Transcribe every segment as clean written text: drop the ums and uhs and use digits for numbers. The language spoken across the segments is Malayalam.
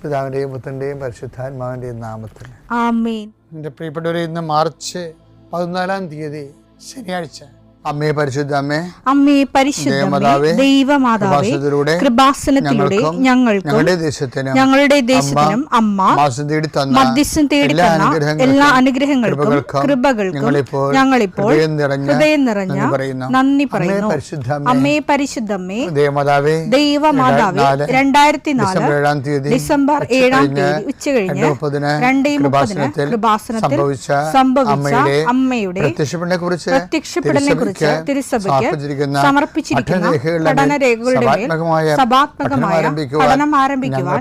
പിതാവിൻ്റെയും പുത്രൻ്റെയും പരിശുദ്ധാത്മാവിൻ്റെയും നാമത്തിൽ ആമേൻ. എൻ്റെ പ്രിയപ്പെട്ടവരെ, ഇന്ന് മാർച്ച് 14 ശനിയാഴ്ച. അമ്മേ പരിശുദ്ധ അമ്മേ, അമ്മേ പരിശുദ്ധ ദൈവമാതാവേ, കൃപാസനത്തിലൂടെ ഞങ്ങൾക്കും ഞങ്ങളുടെ ദേശത്തിനും അമ്മ മധ്യസ്ഥം തേടി തന്ന എല്ലാ അനുഗ്രഹങ്ങൾക്കും കൃപകൾക്കും ഞങ്ങളിപ്പോൾ ഹൃദയം നിറഞ്ഞ നന്ദി പറയുന്നു. അമ്മേ പരിശുദ്ധമ്മേ ദൈവമാതാവേ, 2004 ഡിസംബർ 7 ഉച്ചകഴിഞ്ഞ് 2:30 കൃപാസനത്തിൽ സംഭവിച്ച അമ്മയുടെ പ്രത്യക്ഷപ്പെടലിനെ തിരുസഭയ്ക്ക് സമർപ്പിച്ചിരിക്കുന്ന പഠനരേഖകളുടെ മേൽ സഭാത്മകമായ പഠനം ആരംഭിക്കുവാൻ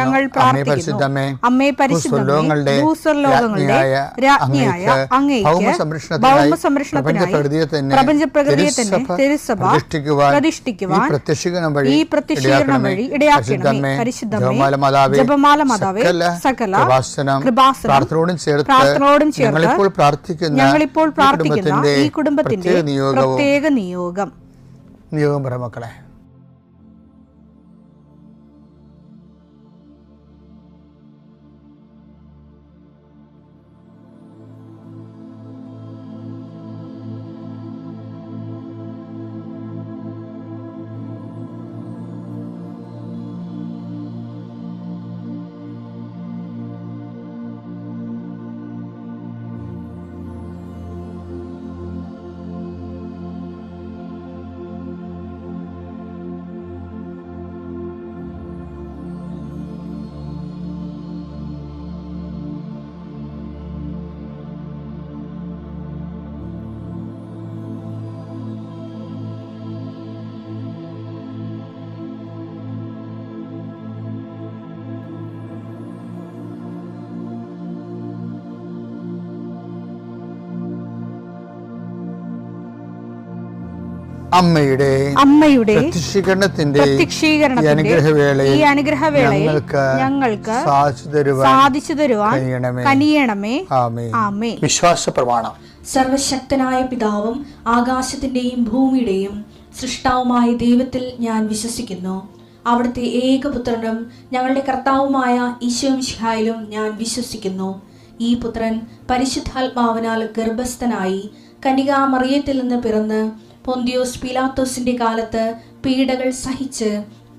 ഞങ്ങൾ പ്രാർത്ഥിക്കുന്നു. അമ്മേ പരിശുദ്ധമേ, ഭൂസ്വർലോകങ്ങളുടെ രാജ്ഞിയായ അങ്ങേയ്ക്ക് ഭൗമസംരക്ഷണത്തിനായി പ്രപഞ്ചപ്രകൃതിയെ തന്നെ തിരുസഭ പ്രതിഷ്ഠിക്കുവാൻ ഈ പ്രത്യക്ഷീകരണം വഴി ഇടയാക്കണമേ. പരിശുദ്ധമേ, ജപമാല മാതാവേ, സകല കൃപാസനം പ്രാർത്ഥനയോടും ചേർത്ത് ഞങ്ങളിപ്പോൾ പ്രാർത്ഥിക്കുന്ന ഈ കുടുംബത്തിന്റെ പ്രത്യേക നിയോഗം പറ മക്കളെ. അമ്മയുടെ പ്രത്യക്ഷീകരണത്തിന്റെ ഈ അനുഗ്രഹവേളയിൽ ഞങ്ങൾക്ക് സാധിച്ചു തരുവാൻ കനിയണമേ. ആമേൻ. വിശ്വാസ പ്രമാണം. സർവശക്തനായ പിതാവും ആകാശത്തിന്റെയും ഭൂമിയുടെയും സൃഷ്ടാവുമായ ദൈവത്തിൽ ഞാൻ വിശ്വസിക്കുന്നു. അവിടുത്തെ ഏകപുത്രനും ഞങ്ങളുടെ കർത്താവുമായ ഈശോ മിശിഹായിലും ഞാൻ വിശ്വസിക്കുന്നു. ഈ പുത്രൻ പരിശുദ്ധാത്മാവിനാൽ ഗർഭസ്ഥനായി കന്യകാമറിയത്തിൽ നിന്ന് പിറന്ന് പൊന്തിയോസ് പീലാത്തോസിന്റെ കാലത്ത് പീഡകൾ സഹിച്ച്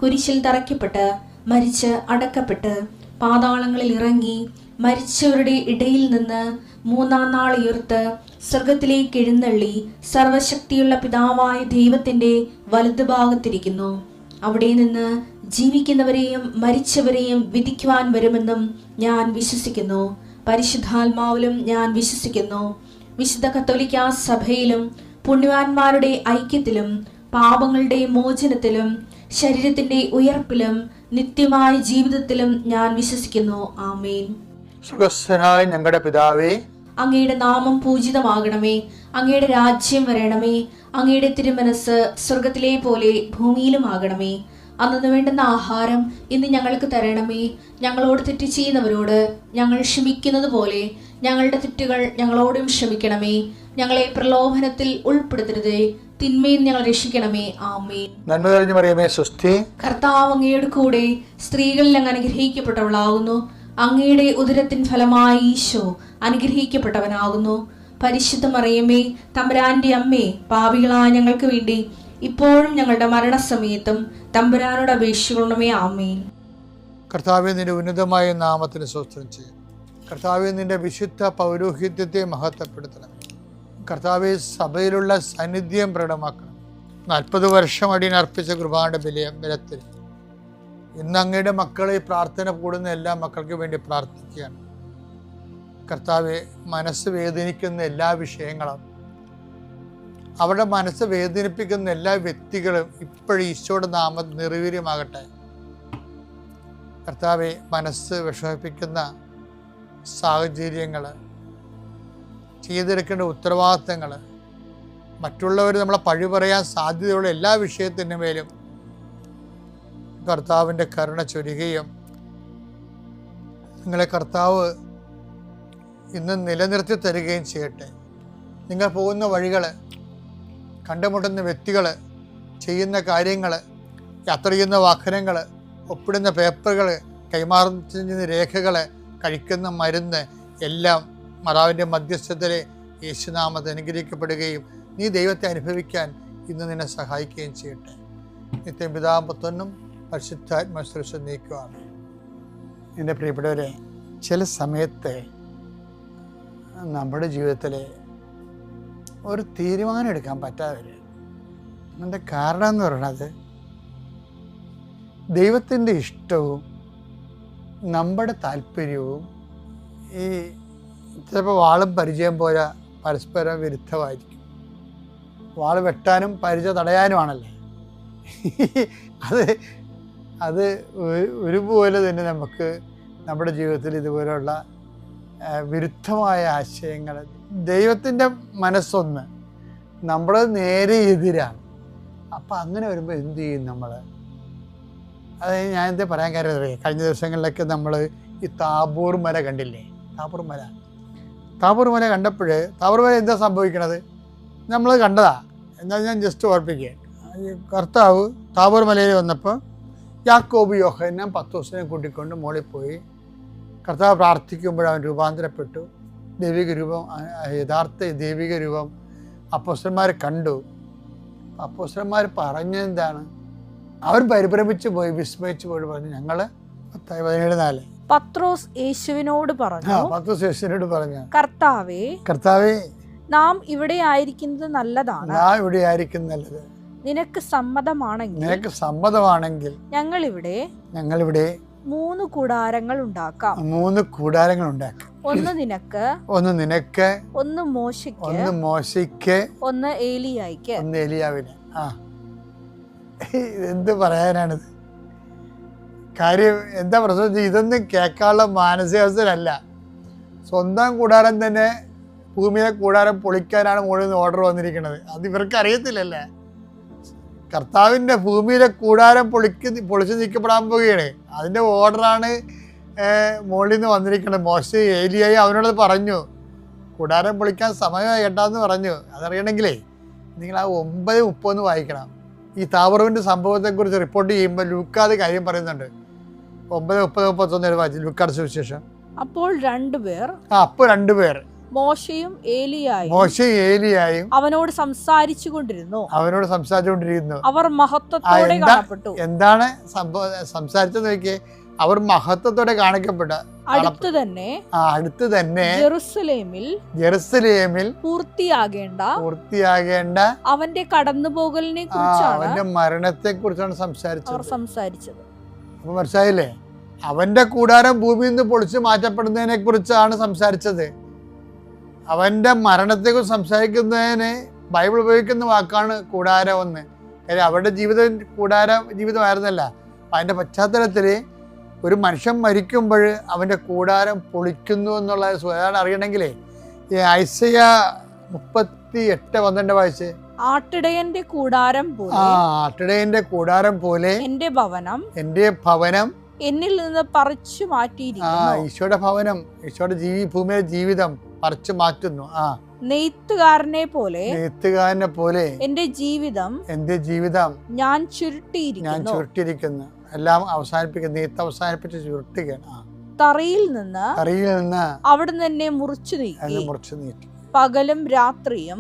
കുരിശിൽ തറയ്ക്കപ്പെട്ട് മരിച്ച് അടക്കപ്പെട്ട് പാതാളങ്ങളിൽ ഇറങ്ങി മരിച്ചവരുടെ ഇടയിൽ നിന്ന് 3-ാം നാൾ ഉയർത്ത് സ്വർഗത്തിലേക്ക് എഴുന്നള്ളി സർവശക്തിയുള്ള പിതാവായ ദൈവത്തിന്റെ വലതുഭാഗത്തിരിക്കുന്നു. അവിടെ നിന്ന് ജീവിക്കുന്നവരെയും മരിച്ചവരെയും വിധിക്കുവാൻ വരുമെന്നും ഞാൻ വിശ്വസിക്കുന്നു. പരിശുദ്ധാത്മാവിലും ഞാൻ വിശ്വസിക്കുന്നു. വിശുദ്ധ കത്തോലിക്കാ സഭയിലും പുണ്യവാന്മാരുടെ ഐക്യത്തിലും പാപങ്ങളുടെ മോചനത്തിലും ശരീരത്തിന്റെ ഉയർപ്പിലും നിത്യമായ ജീവിതത്തിലും ഞാൻ വിശ്വസിക്കുന്നു. ആമേൻ. സ്വർഗ്ഗസ്ഥനായ ഞങ്ങളുടെ പിതാവേ, അങ്ങയുടെ നാമം പൂജിതമാകണമേ. അങ്ങയുടെ രാജ്യം വരണമേ. അങ്ങയുടെ തിരുമനസ് സ്വർഗത്തിലെ പോലെ ഭൂമിയിലും ആകണമേ. അന്നു വേണ്ടുന്ന ആഹാരം ഇന്ന് ഞങ്ങൾക്ക് തരണമേ. ഞങ്ങളോട് തെറ്റ് ചെയ്യുന്നവരോട് ഞങ്ങൾ ക്ഷമിക്കുന്നത് പോലെ ഞങ്ങളുടെ തെറ്റുകൾ ഞങ്ങളോടും ക്ഷമിക്കണമേ. ഞങ്ങളെ പ്രലോഭനത്തിൽ ഉൾപ്പെടുത്തരുതേ, തിന്മയിൽ ഞങ്ങൾ രക്ഷിക്കണമേ. ആമേൻ. നന്മ നിറഞ്ഞ മറിയമേ, സ്വസ്തി. കർത്താവ് അങ്ങയുടെ കൂടെ സ്ത്രീകളിൽ അങ്ങ് അനുഗ്രഹിക്കപ്പെട്ടവളാകുന്നു. അങ്ങയുടെ ഉദരത്തിൻ ഫലമായി ഈശോ അനുഗ്രഹിക്കപ്പെട്ടവനാകുന്നു. പരിശുദ്ധ മറിയമേ, തമ്പുരാന്റെ അമ്മേ, പാപികളായ ഞങ്ങൾക്ക് വേണ്ടി ഇപ്പോഴും ഞങ്ങളുടെ മരണസമയത്തും തമ്പുരാനോട് അപേക്ഷിക്കണമേ. ആമേൻ. കർത്താവേ, നിന്റെ ഉന്നതമായ നാമത്തിന് സ്തോത്രം ചെയ്യും. കർത്താവേ, നിന്റെ വിശുദ്ധ പൗരോഹിത്യത്തെ മഹത്വപ്പെടുത്തണം. കർത്താവെ, സഭയിലുള്ള സാന്നിധ്യം പ്രകടമാക്കണം. 40 വർഷം അടിയനർപ്പിച്ച കൃപാന്റെ ബലത്തിൽ ഇന്ന് അങ്ങയുടെ മക്കളെ പ്രാർത്ഥന കൂടുന്ന എല്ലാ മക്കൾക്ക് വേണ്ടി പ്രാർത്ഥിക്കുകയാണ്. കർത്താവെ, മനസ്സ് വേദനിക്കുന്ന എല്ലാ വിഷയങ്ങളും, അവരുടെ മനസ്സ് വേദനിപ്പിക്കുന്ന എല്ലാ വ്യക്തികളും ഇപ്പോഴും ഈശോയുടെ നാമം നിർവീര്യമാകട്ടെ. കർത്താവെ, മനസ്സ് വിഷമിപ്പിക്കുന്ന സാഹചര്യങ്ങൾ, ചെയ്തെടുക്കേണ്ട ഉത്തരവാദിത്തങ്ങൾ, മറ്റുള്ളവർ നമ്മളെ പഴി പറയാൻ സാധ്യതയുള്ള എല്ലാ വിഷയത്തിൻ്റെ മേലും കർത്താവിൻ്റെ കരുണ ചൊരിയുകയും നിങ്ങളെ കർത്താവ് ഇന്ന് നിലനിർത്തി തരികയും ചെയ്യട്ടെ. നിങ്ങൾ പോകുന്ന വഴികൾ, കണ്ടുമുട്ടുന്ന വ്യക്തികൾ, ചെയ്യുന്ന കാര്യങ്ങൾ, യാത്ര ചെയ്യുന്ന വാഹനങ്ങൾ, ഒപ്പിടുന്ന പേപ്പറുകൾ, കൈമാറുന്ന രേഖകൾ, കഴിക്കുന്ന മരുന്ന് എല്ലാം മാതാവിൻ്റെ മധ്യസ്ഥതയിൽ യേശുനാമത്തിൽ അനുഗ്രഹിക്കപ്പെടുകയും നീ ദൈവത്തെ അനുഭവിക്കാൻ ഇന്ന് നിന്നെ സഹായിക്കുകയും ചെയ്യട്ടെ. നിത്യം പിതാവും പുത്രനും പരിശുദ്ധാത്മാശ്രേഷ്ഠ നീക്കുവാണ്. എൻ്റെ പ്രിയപ്പെട്ടവരെ, ചില സമയത്ത് നമ്മുടെ ജീവിതത്തിൽ ഒരു തീരുമാനം എടുക്കാൻ പറ്റാതെ വരും. അതിൻ്റെ കാരണം എന്ന് പറയുന്നത് ദൈവത്തിൻ്റെ ഇഷ്ടവും നമ്മുടെ താല്പര്യവും ഈ ചിലപ്പോൾ വാളും പരിചയം പോലെ പരസ്പരം വിരുദ്ധമായിരിക്കും. വാള് വെട്ടാനും പരിചയം തടയാനുമാണല്ലേ. അത് ഒരുപോലെ തന്നെ നമുക്ക് നമ്മുടെ ജീവിതത്തിൽ ഇതുപോലെയുള്ള വിരുദ്ധമായ ആശയങ്ങൾ, ദൈവത്തിൻ്റെ മനസ്സൊന്ന്, നമ്മൾ നേരെ എതിരാണ്. അപ്പം അങ്ങനെ വരുമ്പോൾ എന്തു ചെയ്യും നമ്മൾ? അത് ഞാൻ എന്താ പറയാൻ കാര്യം അറിയാം. കഴിഞ്ഞ ദിവസങ്ങളിലൊക്കെ നമ്മൾ ഈ താബോർ മല കണ്ടില്ലേ? താബോർ മല കണ്ടപ്പോൾ താബോർ മല എന്താ സംഭവിക്കണത്? നമ്മൾ കണ്ടതാ. എന്നാൽ ഞാൻ ജസ്റ്റ് ഓർപ്പിക്കുക. കർത്താവ് താബോർ മലയിൽ വന്നപ്പോൾ യാക്കോബ് യോഹന്നാൻ പത്രോസിനെ കൂട്ടിക്കൊണ്ട് മുകളിൽ പോയി. കർത്താവ് പ്രാർത്ഥിക്കുമ്പോൾ അവൻ രൂപാന്തരപ്പെട്ടു. ദൈവിക രൂപം, യഥാർത്ഥ ദൈവിക രൂപം അപ്പോസ്തലന്മാർ കണ്ടു. അപ്പോസ്തലന്മാർ പറഞ്ഞെന്താണ്? അവർ പരിഭ്രമിച്ചു പോയി, വിസ്മയിച്ചു പോയി പറഞ്ഞു, ഞങ്ങൾ 17:4 പത്രോസ് യേശുവിനോട് പറഞ്ഞു, കർത്താവേ നാം ഇവിടെ ആയിരിക്കുന്നത് നല്ലതാണ്. നല്ലത്. നിനക്ക് സമ്മതമാണെങ്കിൽ ഞങ്ങളിവിടെ 3 കൂടാരങ്ങൾ ഉണ്ടാക്കാം. ഒന്ന് നിനക്ക്, ഒന്ന് മോശയ്ക്ക്, ഒന്ന് ഏലിയാവിന്. എന്ത് പറയാനാണിത്? കാര്യം എന്താ പ്രശ്നം? ഇതൊന്നും കേൾക്കാനുള്ള മാനസികാവസ്ഥയിലല്ല. സ്വന്തം കൂടാരം തന്നെ, ഭൂമിയിലെ കൂടാരം പൊളിക്കാനാണ് മുകളിൽ നിന്ന് ഓർഡർ വന്നിരിക്കുന്നത്. അത് ഇവർക്ക് അറിയത്തില്ലല്ലേ. കർത്താവിൻ്റെ ഭൂമിയിലെ കൂടാരം പൊളിച്ച് നീക്കപ്പെടാൻ പോവുകയാണ്. അതിൻ്റെ ഓർഡറാണ് മുകളിൽ നിന്ന് വന്നിരിക്കുന്നത്. മോശെ ഏലിയായി അവനോട് പറഞ്ഞു, കൂടാരം പൊളിക്കാൻ സമയമായി കേട്ടാന്ന് പറഞ്ഞു. അതറിയണമെങ്കിലേ നിങ്ങൾ ആ 9:30 വായിക്കണം. ഈ താബോറിൻ്റെ സംഭവത്തെക്കുറിച്ച് റിപ്പോർട്ട് ചെയ്യുമ്പോൾ ലൂക്കാത് കാര്യം പറയുന്നുണ്ട്. 9:30-31 വായിച്ചു ലൂക്കായുടെ സുവിശേഷം. അപ്പോൾ രണ്ടുപേർ മോശയും ഏലിയായും അവനോട് സംസാരിച്ചു കൊണ്ടിരുന്നു. അവർ മഹത്വത്തോടെ കാണപ്പെട്ടു. എന്താണ് സംസാരിച്ചത് നോക്കിയേ? അവർ മഹത്വത്തോടെ കാണപ്പെട്ട. അടുത്ത് തന്നെ ജെറുസലേമിൽ പൂർത്തിയാകേണ്ട അവന്റെ കടന്നുപോകലിനെ കുറിച്ചാണ്, അവന്റെ മരണത്തെ കുറിച്ചാണ് സംസാരിച്ചത്. അപ്പൊ മനസ്സിലായില്ലേ? അവന്റെ കൂടാരം ഭൂമിയിൽ നിന്ന് പൊളിച്ചു മാറ്റപ്പെടുന്നതിനെ കുറിച്ചാണ് സംസാരിച്ചത്. അവന്റെ മരണത്തെക്കുറിച്ച് സംസാരിക്കുന്നതിന് ബൈബിൾ ഉപയോഗിക്കുന്ന വാക്കാണ് കൂടാരം എന്ന്. കാര്യം അവരുടെ ജീവിതമായിരുന്നല്ല. അതിന്റെ പശ്ചാത്തലത്തിൽ ഒരു മനുഷ്യൻ മരിക്കുമ്പോൾ അവൻ്റെ കൂടാരം പൊളിക്കുന്നു എന്നുള്ള സ്വയം അറിയണമെങ്കിലേ ഈ ഐസയ 38:12 വായിച്ച്. ആട്ടിടയന്റെ കൂടാരം പോലെ എന്റെ ഭവനം എന്നിൽ നിന്ന് പറിച്ചു മാറ്റിയിരിക്കുന്നു. ഈശോയുടെ ഭവനം, ഈശോയുടെ ഭൂമിയിലെ ജീവിതം പറിച്ചു മാറ്റുന്നു. നെയ്ത്തുകാരനെ പോലെ എന്റെ ജീവിതം ഞാൻ ചുരുട്ടിയിരിക്കുന്നു. എല്ലാം അവസാനിപ്പിക്കുന്നു. നെയ്ത്ത് അവസാനിപ്പിച്ച് ചുരുട്ടുകയാണ്. തറയിൽ നിന്ന് അവിടുന്ന് എന്നെ മുറിച്ചു നീക്കി. പകലും രാത്രിയും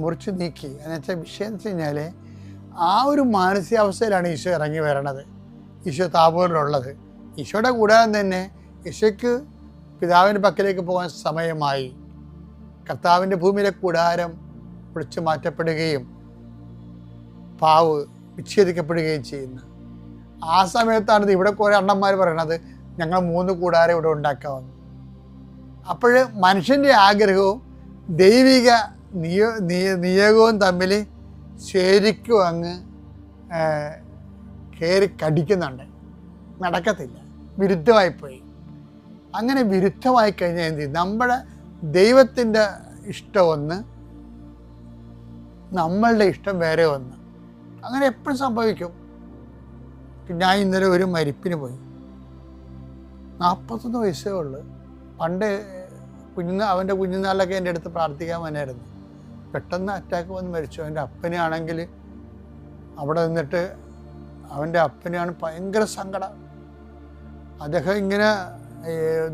മുറിച്ചു നീക്കി. എന്നുവെച്ചാൽ വിഷയം എന്ന് വെച്ച് കഴിഞ്ഞാല് ആ ഒരു മാനസികാവസ്ഥയിലാണ് ഈശോ ഇറങ്ങി വരണത്. ഈശോ താബോറിലുള്ളത്. ഈശോയുടെ കൂടാരം തന്നെ ഈശോയ്ക്ക് പിതാവിൻ്റെ പക്കലേക്ക് പോകാൻ സമയമായി. കർത്താവിൻ്റെ ഭൂമിയിലെ കൂടാരം പൊളിച്ചു മാറ്റപ്പെടുകയും പാവ് വിച്ഛേദിക്കപ്പെടുകയും ചെയ്യുന്നു. ആ സമയത്താണ് ഇവിടെ കുറേ അണ്ണന്മാർ പറയണത്, ഞങ്ങൾ 3 കൂടാരം ഇവിടെ ഉണ്ടാക്കാമെന്ന്. അപ്പോൾ മനുഷ്യൻ്റെ ആഗ്രഹവും ദൈവിക നിയോഗവും തമ്മിൽ ശരിക്കും അങ്ങ് കയറി കടിക്കുന്നുണ്ട്. നടക്കത്തില്ല, വിരുദ്ധമായിപ്പോയി. അങ്ങനെ വിരുദ്ധമായി കഴിഞ്ഞാൽ എന്ത് ചെയ്യും? നമ്മുടെ ദൈവത്തിൻ്റെ ഇഷ്ടം ഒന്ന്, നമ്മളുടെ ഇഷ്ടം വേറെ ഒന്ന്. അങ്ങനെ എപ്പോഴും സംഭവിക്കും. ഞാൻ ഇന്നലെ ഒരു മരിപ്പിന് പോയി. 41 വയസ്സേ ഉള്ളു. പണ്ട് അവൻ്റെ കുഞ്ഞുനാളിലൊക്കെ എൻ്റെ അടുത്ത് പ്രാർത്ഥിക്കാൻ വന്നായിരുന്നു. പെട്ടെന്ന് അറ്റാക്ക് വന്ന് മരിച്ചു. അവൻ്റെ അപ്പനാണെങ്കിൽ അവിടെ നിന്നിട്ട് അവൻ്റെ അപ്പനാണ് ഭയങ്കര സങ്കടം. അദ്ദേഹം ഇങ്ങനെ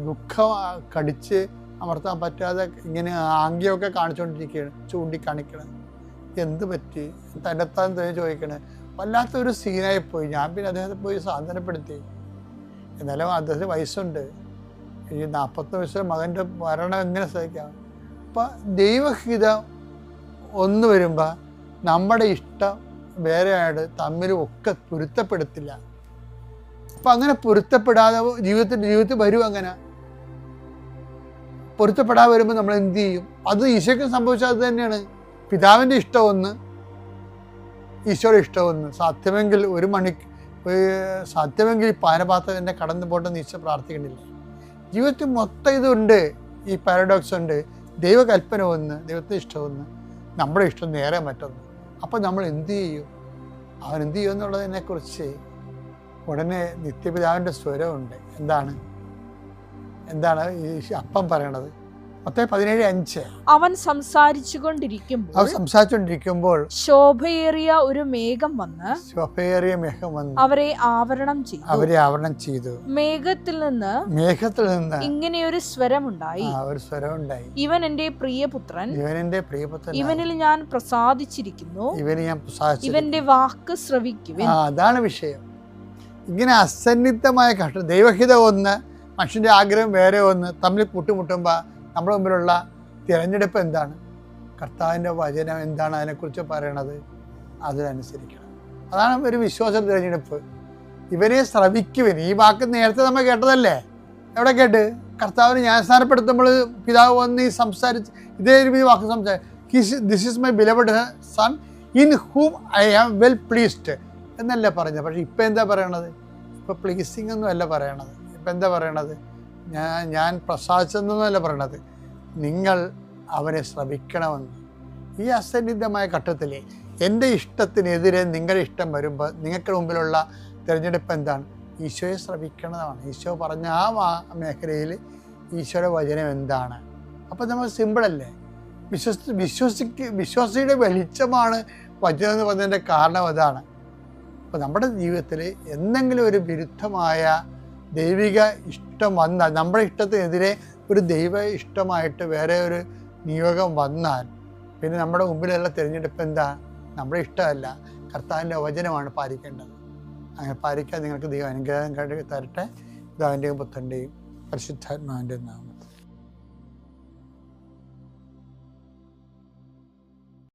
ദുഃഖം കടിച്ച് അമർത്താൻ പറ്റാതെ ഇങ്ങനെ ആംഗ്യമൊക്കെ കാണിച്ചുകൊണ്ടിരിക്കുകയാണ്, ചൂണ്ടിക്കാണിക്കണം. എന്ത് പറ്റി, തന്നെത്താൻ തന്നെ ചോദിക്കണേ. വല്ലാത്തൊരു സീനായിപ്പോയി. ഞാൻ പിന്നെ അദ്ദേഹത്തെ പോയി സാന്ത്വനപ്പെടുത്തി. എന്നാലും അദ്ദേഹത്തിന് വയസ്സുണ്ട്, ഈ 40 വയസ്സിലെ മകൻ്റെ മരണം എങ്ങനെ സഹിക്കാം? അപ്പം ദൈവഹിതം ഒന്ന് വരുമ്പോൾ നമ്മുടെ ഇഷ്ടം വേറെ ആയിട്ട് തമ്മിലും ഒക്കെ പൊരുത്തപ്പെടുത്തില്ല. അപ്പം അങ്ങനെ പൊരുത്തപ്പെടാതെ ജീവിതത്തിൽ വരും. അങ്ങനെ പൊരുത്തപ്പെടാതെ വരുമ്പോൾ നമ്മൾ എന്ത് ചെയ്യും? അത് ഈശോയ്ക്ക് സംഭവിച്ചത് അത് തന്നെയാണ്. പിതാവിൻ്റെ ഇഷ്ടം ഒന്ന്, ഈശോയുടെ ഇഷ്ടം ഒന്ന്. സാധ്യമെങ്കിൽ ഈ പാനപാത്രം എന്നെ കടന്നു പോട്ടെന്ന് ഈശോ പ്രാർത്ഥിക്കണില്ല. ജീവിതത്തിൽ മൊത്തം ഇതുണ്ട്, ഈ പാരഡോക്സ് ഉണ്ട്. ദൈവകൽപ്പന ഒന്ന്, ദൈവത്തിൻ്റെ ഇഷ്ടം ഒന്ന്, നമ്മുടെ ഇഷ്ടം നേരെ മറ്റൊന്ന്. അപ്പം നമ്മൾ എന്ത് ചെയ്യും? അവൻ എന്ത് ചെയ്യും എന്നുള്ളതിനെക്കുറിച്ച് ഉടനെ നിത്യപിതാവിൻ്റെ സ്വരമുണ്ട്. എന്താണ് ഈ അപ്പം പറയണത്? Matthew 17:5. അവൻ സംസാരിച്ചുകൊണ്ടിരിക്കുമ്പോൾ ശോഭയേറിയ ഒരു മേഘം വന്ന് അവരെ ആവരണം ചെയ്തു. മേഘത്തിൽ നിന്ന് ഇങ്ങനെയൊരു സ്വരമുണ്ടായി, ഇവൻ എന്റെ പ്രിയപുത്രൻ, ഇവനിൽ ഞാൻ പ്രസാദിച്ചിരിക്കുന്നു, ഇവന്റെ വാക്ക് ശ്രവിക്കുവിൻ. അതാണ് വിഷയം. ഇങ്ങനെ അസന്നിഗ്ധമായ കഷ്ടം, ദൈവഹിതം ഒന്ന്, മനുഷ്യന്റെ ആഗ്രഹം വേറെ ഒന്ന്, തമ്മിൽ കൂട്ടുമുട്ടുമ്പോൾ നമ്മുടെ മുമ്പിലുള്ള തിരഞ്ഞെടുപ്പ് എന്താണ്? കർത്താവിൻ്റെ വചനം എന്താണ് അതിനെക്കുറിച്ച് പറയണത്? അതിനനുസരിക്കണം. അതാണ് ഒരു വിശ്വാസ തിരഞ്ഞെടുപ്പ്. ഇവരെ ശ്രവിക്കുവിൻ. ഈ വാക്ക് നേരത്തെ നമ്മൾ കേട്ടതല്ലേ? എവിടെ കേട്ട്? കർത്താവിന് ന്യായസ്ഥാനപ്പെടുത്തുമ്പോൾ പിതാവ് വന്ന് ഇതേ വാക്ക് this is my beloved son in whom I am well pleased എന്നല്ല പറഞ്ഞത്. പക്ഷെ ഇപ്പം എന്താ പറയണത്? ഇപ്പം പ്ലീസിങ് ഒന്നും അല്ല പറയണത്. ഇപ്പം എന്താ പറയണത്? ഞാൻ പ്രസാദിച്ചെന്നല്ല പറയണത്, നിങ്ങൾ അവനെ ശ്രമിക്കണമെന്ന്. ഈ അസന്നിഗ്ധമായ ഘട്ടത്തിൽ എൻ്റെ ഇഷ്ടത്തിനെതിരെ നിങ്ങളുടെ ഇഷ്ടം വരുമ്പോൾ നിങ്ങൾക്ക് മുമ്പിലുള്ള തിരഞ്ഞെടുപ്പ് എന്താണ്? ഈശോയെ ശ്രമിക്കണതാണ്. ഈശോ പറഞ്ഞ ആ മേഖലയിൽ ഈശോയുടെ വചനം എന്താണ്? അപ്പം നമ്മൾ സിമ്പിളല്ലേ? വിശ്വാസിയുടെ വെളിച്ചമാണ് വചനം എന്ന് പറഞ്ഞതിൻ്റെ കാരണം അതാണ്. അപ്പോൾ നമ്മുടെ ജീവിതത്തിൽ എന്തെങ്കിലും ഒരു വിരുദ്ധമായ ദൈവിക ഇഷ്ടം വന്നാൽ, നമ്മുടെ ഇഷ്ടത്തിനെതിരെ ഒരു ദൈവ ഇഷ്ടമായിട്ട് വേറെ ഒരു നിയോഗം വന്നാൽ, പിന്നെ നമ്മുടെ മുമ്പിലുള്ള തിരഞ്ഞെടുപ്പ് എന്താ? നമ്മുടെ ഇഷ്ടമല്ല, കർത്താവിൻ്റെ വചനമാണ് പാലിക്കേണ്ടത്. അങ്ങനെ പാലിക്കാൻ നിങ്ങൾക്ക് ദൈവം അനുഗ്രഹം തരട്ടെ. പിതാവിൻ്റെയും പുത്രൻ്റെയും പരിശുദ്ധാത്മാവിൻ്റെയും നാമം.